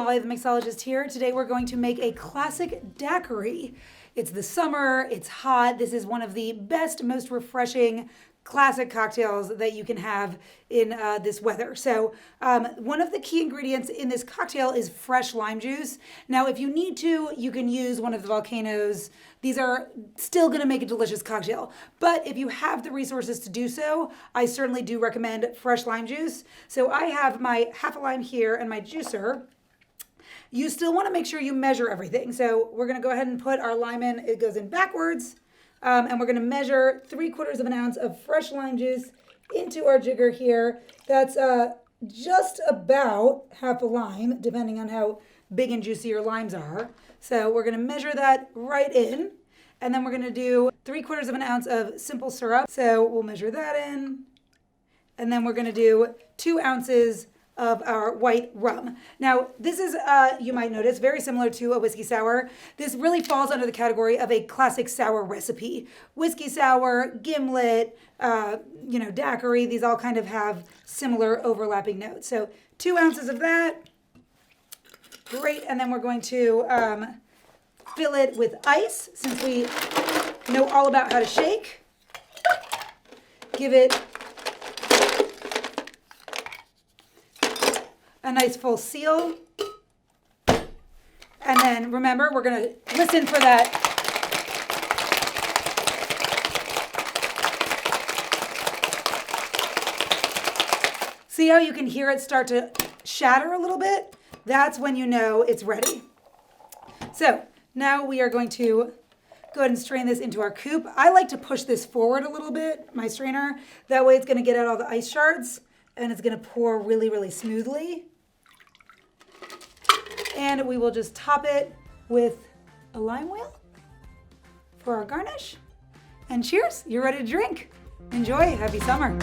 Molly, the mixologist here. Today we're going to make a classic daiquiri. It's the summer, it's hot. This is one of the best, most refreshing classic cocktails that you can have in this weather. So one of the key ingredients in this cocktail is fresh lime juice. Now, if you need to, you can use one of the volcanoes. These are still gonna make a delicious cocktail. But if you have the resources to do so, I certainly do recommend fresh lime juice. So I have my half a lime here and my juicer. You still wanna make sure you measure everything. So we're gonna go ahead and put our lime in. It goes in backwards. And we're going to measure 3/4 of an ounce of fresh lime juice into our jigger here. That's just about half a lime, depending on how big and juicy your limes are. So we're going to measure that right in. And then we're going to do 3/4 of an ounce of simple syrup. So we'll measure that in. And then we're going to do 2 ounces of our white rum. Now, this is, you might notice, very similar to a whiskey sour. This really falls under the category of a classic sour recipe. Whiskey sour, gimlet, daiquiri, these all kind of have similar overlapping notes. So 2 ounces of that. Great, and then we're going to fill it with ice, since we know all about how to shake. Give it a nice full seal. And then remember, we're gonna listen for that. See how you can hear it start to shatter a little bit? That's when you know it's ready. So now we are going to go ahead and strain this into our coupe. I like to push this forward a little bit, my strainer. That way it's gonna get out all the ice shards and it's gonna pour really, really smoothly. And we will just top it with a lime wheel for our garnish. And cheers, you're ready to drink. Enjoy, happy summer.